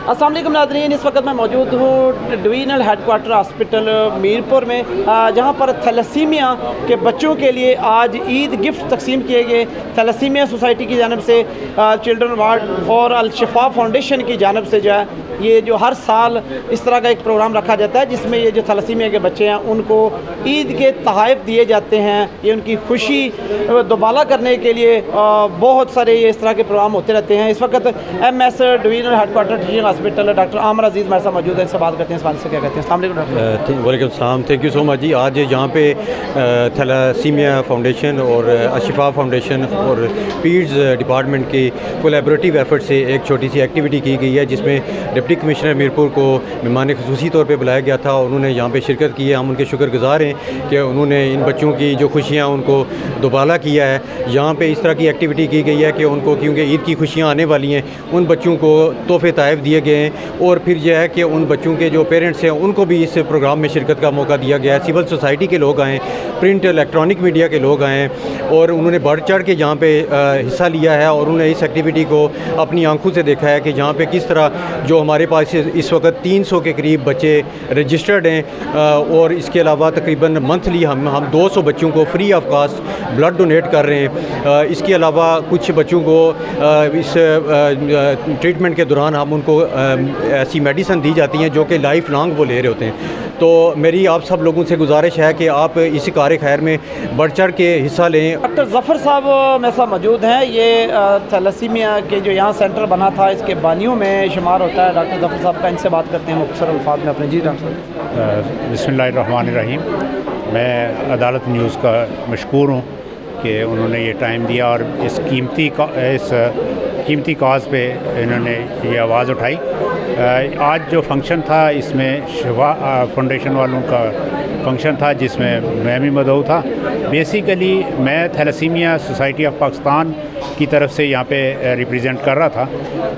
अस्सलाम वालेकुम नाज़रीन, इस वक्त मैं मौजूद हूँ डिवीज़नल हेडक्वार्टर हॉस्पिटल मीरपुर में, जहाँ पर थैलेसीमिया के बच्चों के लिए आज ईद गिफ्ट तकसीम किए गए। थैलेसीमिया सोसाइटी की जानिब से, चिल्ड्रन वार्ड और अल शिफा फाउंडेशन की जानिब से जो है ये जो हर साल इस तरह का एक प्रोग्राम रखा जाता है जिसमें ये जो थैलेसीमिया के बच्चे हैं उनको ईद के तोहफ़े दिए जाते हैं। ये उनकी खुशी दोबाला करने के लिए बहुत सारे ये इस तरह के प्रोग्राम होते रहते हैं। इस वक्त MS divisional headquarter teaching hospital doctor आमर अजीज़ हमारे साथ मौजूद है, इससे बात करते हैं। इस बात से क्या कहते हैं? अस्सलाम वालेकुम डॉक्टर। वालेकुम सलाम, थैंक यू सो मच जी। आज यहाँ पे थैलेसीमिया फाउंडेशन और अशिफा फाउंडेशन और पीड्स डिपार्टमेंट की कोलैबोरेटिव एफर्ट से एक छोटी सी एक्टिविटी की गई है जिसमें डिप्टी कमिश्नर मीरपुर को मेहमान ख़ुसूसी तौर पे बुलाया गया था। उन्होंने यहाँ पे शिरकत की है। हम उनके शुक्रगुज़ार हैं कि उन्होंने इन बच्चों की जो खुशियाँ उनको दोबाला किया है। यहाँ पे इस तरह की एक्टिविटी की गई है कि उनको, क्योंकि ईद की खुशियाँ आने वाली हैं, उन बच्चों को तोहफ़े तोहफ़े दिए गए हैं और फिर यह है कि उन बच्चों के जो पेरेंट्स हैं उनको भी इस प्रोग्राम में शिरकत का मौका दिया गया है। सिविल सोसाइटी के लोग आए, प्रिंट इलेक्ट्रॉनिक मीडिया के लोग आए और उन्होंने बढ़ चढ़ के यहाँ पे हिस्सा लिया है और उन्होंने इस एक्टिविटी को अपनी आंखों से देखा है कि जहाँ पे किस तरह जो हमारे पास इस वक्त 300 के करीब बच्चे रजिस्टर्ड हैं और इसके अलावा तकरीबन मंथली हम 200 बच्चों को free of cost blood donate कर रहे हैं। इसके अलावा कुछ बच्चों को इस ट्रीटमेंट के दौरान हम उनको ऐसी मेडिसिन दी जाती हैं जो कि लाइफ लॉन्ग वो ले रहे होते हैं। तो मेरी आप सब लोगों से गुजारिश है कि आप इस कार्य खैर में बढ़ चढ़ के हिस्सा लें। डॉक्टर ज़फ़र साहब मेरे साथ मौजूद हैं। ये थैलेसीमिया के जो यहाँ सेंटर बना था इसके बानियों में शुमार होता है डॉक्टर ज़फ़र साहब का। इनसे बात करते हैं मुख्तसर अल्फाज में अपने। जी डॉक्टर साहब। बिस्मिल्लाहिर्रहमानिर्रहीम। मैं अदालत न्यूज़ का मशकूर हूँ कि उन्होंने ये टाइम दिया और इस कीमती काज पे इन्होंने ये आवाज़ उठाई। आज जो फंक्शन था इसमें शिफा फाउंडेशन वालों का फंक्शन था जिसमें मैं भी मदऊ था। बेसिकली मैं थैलेसीमिया सोसाइटी ऑफ पाकिस्तान की तरफ से यहाँ पे रिप्रेजेंट कर रहा था।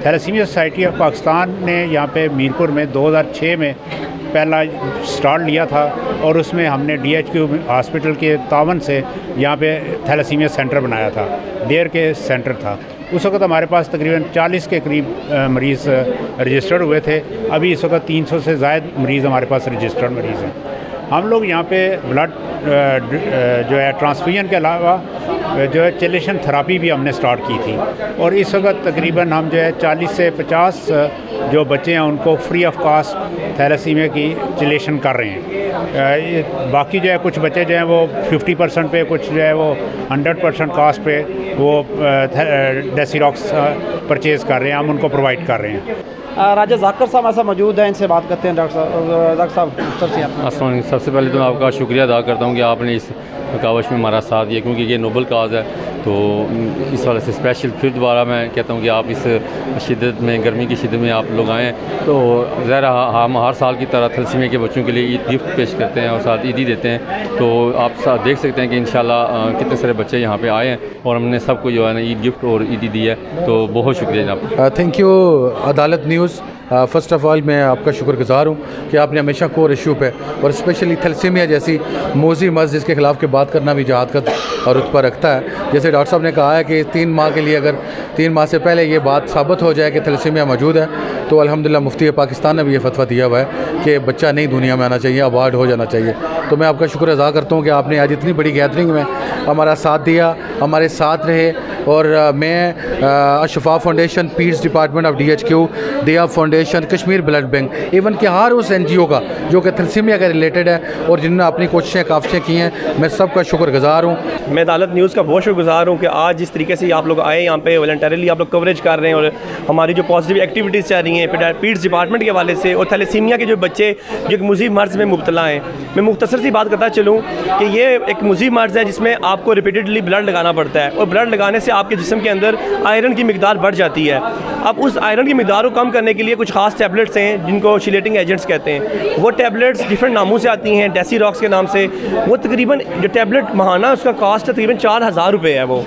थैलेसीमिया सोसाइटी ऑफ पाकिस्तान ने यहाँ पे मीरपुर में 2006 में पहला स्टार्ट लिया था और उसमें हमने DHQ हॉस्पिटल के तावन से यहाँ पे थैलेसीमिया सेंटर बनाया था। डेयर के सेंटर था। उस वक्त हमारे पास तकरीबन 40 के करीब मरीज़ रजिस्टर्ड हुए थे। अभी इस वक्त 300 से ज़ायद मरीज़ हमारे पास रजिस्टर्ड मरीज़ हैं। हम लोग यहाँ पे ब्लड जो है ट्रांसफ्यूजन के अलावा जो है चिलेशन थेरापी भी हमने स्टार्ट की थी और इस वक्त तकरीबन हम जो है 40 से 50 जो बच्चे हैं उनको फ्री ऑफ कास्ट थैलेसीमिया की चिलेशन कर रहे हैं। बाकी जो है कुछ बच्चे जो हैं वो 50% पे, कुछ जो है वो 100% कास्ट पे वो डेसीरॉक्स परचेज़ कर रहे हैं, हम उनको प्रोवाइड कर रहे हैं। राजा जाकर साहब ऐसा मौजूद हैं, इनसे बात करते हैं। डॉक्टर साहब सबसे पहले तो मैं आपका शुक्रिया अदा करता हूँ कि आपने इस कावश में हमारा साथ दिया, क्योंकि ये नोबल काज है। तो इस वाले से स्पेशल फिर दोबारा मैं कहता हूँ कि आप इस शिद्दत में, गर्मी की शिद्दत में आप लोग आएँ। तो ज़रा हम हर साल की तरह थैलेसीमिया के बच्चों के लिए ईद गिफ्ट पेश करते हैं और साथ ईदी देते हैं। तो आप साथ देख सकते हैं कि इंशाल्लाह कितने सारे बच्चे यहाँ पे आए हैं और हमने सबको जो है ना ईद गिफ्ट और ईदी दी है। तो बहुत शुक्रिया जनाब। थैंक यू अदालत न्यूज़। फ़र्स्ट ऑफ़ ऑल मैं आपका शुक्रगुज़ार हूँ कि आपने हमेशा कोर इशू पे और स्पेशली थैलेसीमिया जैसी मोजी मर्ज़ जिसके ख़िलाफ़ की बात करना भी जहाद का और रुतबा रखता है। जैसे डॉक्टर साहब ने कहा है कि 3 माह के लिए, अगर 3 माह से पहले ये बात साबित हो जाए कि थैलेसीमिया मौजूद है तो अल्हम्दुलिल्लाह मुफ्ती पाकिस्तान ने भी ये फतवा दिया हुआ है कि बच्चा नहीं दुनिया में आना चाहिए, अवार्ड हो जाना चाहिए। तो मैं आपका शुक्र अदा करता हूँ कि आपने आज इतनी बड़ी गैदरिंग में हमारा साथ दिया, हमारे साथ रहे। और मैं अशिफा फाउंडेशन, पीड्स डिपार्टमेंट ऑफ DHQ, दिया foundation, Kashmir blood bank, even कि हर उस NGO का जो कि थैलेसीमिया का रिलेटेड है और जिन्होंने अपनी कोशिशें काफ़िशें की हैं, मैं सबका शुक्रगुज़ार हूँ। मैं अदालत न्यूज़ का बहुत शुक्रगुज़ार हूँ कि आज जिस तरीके से आप लोग आए यहाँ पे वॉलंटरीली आप लोग कवरेज कर रहे हैं और हमारी जो पॉजिटिव एक्टिविटीज़ चल रही हैं पीड्स डिपार्टमेंट के हवाले से और थैलेसीमिया के जो बच्चे जो एक मुज़ीब मर्ज़ में मुब्तला हैं। मैं मुख्तसर सी बात करता चलूँ कि ये एक मुज़ीब मर्ज़ है जिसमें आपको रिपीटेडली ब्लड लगाना पड़ता है और ब्लड लगाने से आपके जिस्म के अंदर आयरन की मिकदार बढ़ जाती है। अब उस आयरन की मिकदार को कम करने के लिए कुछ खास टैबलेट्स हैं जिनको चिलेटिंग एजेंट्स कहते हैं। वो टैबलेट्स डिफरेंट नामों से आती हैं, डेसीरॉक्स के नाम से। वो तकरीबन जो टैबलेट महाना उसका कास्ट तकरीबन 4000 रुपये है वो।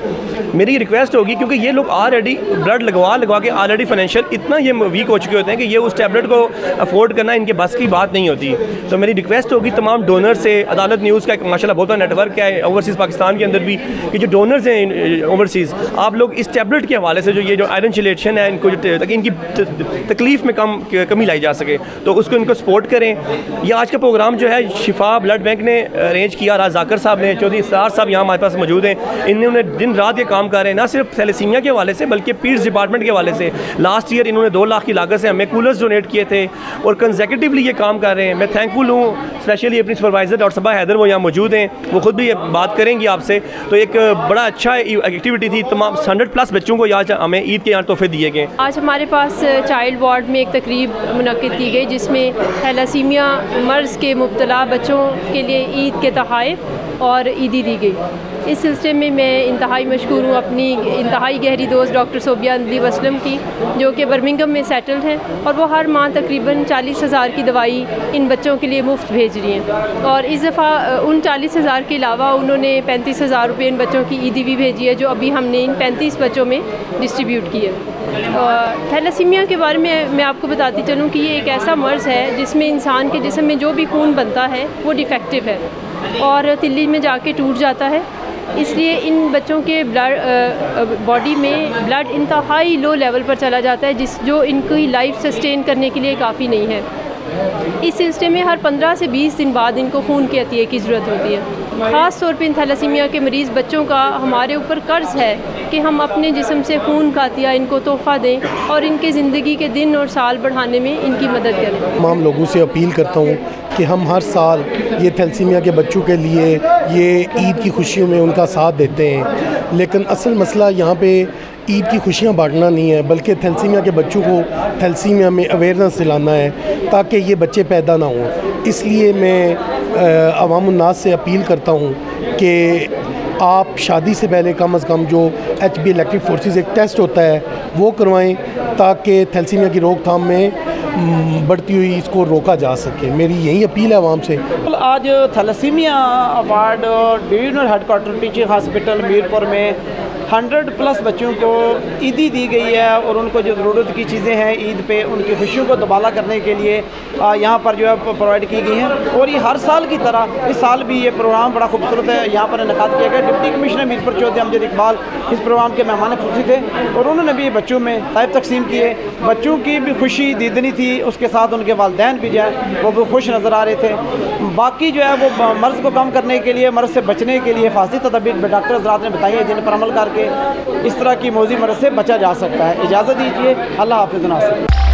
मेरी रिक्वेस्ट होगी, क्योंकि ये लोग ऑलरेडी ब्लड लगवा के ऑलरेडी फाइनेंशियल इतना ये वीक हो चुके होते हैं कि ये उस टैबलेट को अफोर्ड करना इनके बस की बात नहीं होती। तो मेरी रिक्वेस्ट होगी तमाम डोनर से, अदालत न्यूज़ का एक माशाल्लाह बहुत बड़ा नेटवर्क है ओवरसीज़ पाकिस्तान के अंदर भी, कि जो डोनर्स हैं ओवरसीज़, आप लोग इस टैबलेट के हवाले से जो ये जो आयरन चिलेशन है इनको, ताकि इनकी तकलीफ़ में कमी लाई जा सके, तो उसको इनको सपोर्ट करें। ये आज का प्रोग्राम जो है शिफा ब्लड बैंक ने अरेंज किया, राज जाकर साहब ने, चौधरी इसरार साहब यहाँ हमारे पास मौजूद हैं, इन्होंने दिन रात ये काम कर रहे हैं, ना सिर्फ थैलेसीमिया के हवाले से बल्कि पीड्स डिपार्टमेंट के हवाले से। लास्ट ईयर इन्होंने 2 लाख की लागत से हमें कूलर्स डोनेट किए थे और कंसेक्यूटिवली ये काम कर रहे हैं। मैं थैंकफुल हूँ, स्पेशली अपनी सुपरवाइज़र डॉक्टर सबा हैदर, वो यहाँ मौजूद हैं, वो खुद भी बात करेंगी आपसे। तो एक बड़ा अच्छा एक्टिविटी थी, तमाम 100+ बच्चों को आज हमें ईद के यहाँ तोहफे दिए गए। आज हमारे पास चाइल्ड वार्ड में एक तकरीब मुनक्किद की गई, जिसमें थैलेसीमिया मर्ज़ के मुब्तला बच्चों के लिए ईद के तोहफ़े और ईदी दी गई। इस सिलसिले में मैं इंतहाई मशकूर हूँ अपनी इंतहाई गहरी दोस्त डॉक्टर सोबिया नदीव असलम की, जो कि बर्मिंघम में सेटल्ड हैं, और वो हर माह तकरीबन 40,000 की दवाई इन बच्चों के लिए मुफ्त भेज रही हैं। और इस दफ़ा उन 40,000 के अलावा उन्होंने 35,000 रुपये इन बच्चों की ईदी भी भेजी है, जो अभी हमने इन 35 बच्चों में डिस्ट्रीब्यूट की है। थैलेसीमिया के बारे में मैं आपको बताती चलूँ कि ये एक ऐसा मर्ज़ है जिसमें इंसान के जिस्म में जो भी खून बनता है वो डिफेक्टिव है और तिल्ली में जाके टूट जाता है। इसलिए इन बच्चों के बॉडी में ब्लड इंतहाई लो लेवल पर चला जाता है, जो इनकी लाइफ सस्टेन करने के लिए काफ़ी नहीं है। इस सिलसिले में हर 15 से 20 दिन बाद इनको खून के अतिये की ज़रूरत होती है। ख़ास तौर पर इन थैलेसीमिया के मरीज़ बच्चों का हमारे ऊपर कर्ज़ है कि हम अपने जिस्म से खून का अतिया इनको तोहफ़ा दें और इनके ज़िंदगी के दिन और साल बढ़ाने में इनकी मदद करें। तमाम लोगों से अपील करता हूँ कि हम हर साल ये थैलेसीमिया के बच्चों के लिए ये ईद की खुशियों में उनका साथ देते हैं, लेकिन असल मसला यहाँ पे ईद की खुशियाँ बांटना नहीं है, बल्कि थैलेसीमिया के बच्चों को थैलेसीमिया में अवेयरनेस दिलाना है ताकि ये बच्चे पैदा ना हों। इसलिए मैं अवामुन्नास से अपील करता हूँ कि आप शादी से पहले कम से कम जो HB इलेक्ट्रिक फोर्सेस एक टेस्ट होता है वो करवाएं, ताकि थैलेसीमिया की रोकथाम में बढ़ती हुई इसको रोका जा सके। मेरी यही अपील है आवाम से। आज thalassaemia award divisional headquarter teaching hospital Mirpur में 100+ बच्चों को ईदी दी गई है और उनको जो ज़रूरत की चीज़ें हैं ईद पे उनकी खुशियों को दुबाला करने के लिए यहाँ पर जो है प्रोवाइड की गई हैं। और ये हर साल की तरह इस साल भी ये प्रोग्राम बड़ा खूबसूरत है यहाँ पर इनेकाद किया गया। डिप्टी कमिश्नर मीरपुर चौधरी अमजद इकबाल इस प्रोग्राम के मेहमान खुशी थे और उन्होंने भी बच्चों में तहफ़ तकसीम किए। बच्चों की भी खुशी दीदनी थी, उसके साथ उनके वालिदैन भी जो है वो भी खुश नज़र आ रहे थे। बाकी जो है वो मर्ज़ को कम करने के लिए, मर्ज़ से बचने के लिए हिफाजती तदबीर डॉक्टर हज़रात ने बताई है, जिन पर अमल करके इस तरह की मौजी मर्ज़ से बचा जा सकता है। इजाज़त दीजिए, अल्लाह हाफ़िज़ नासिर।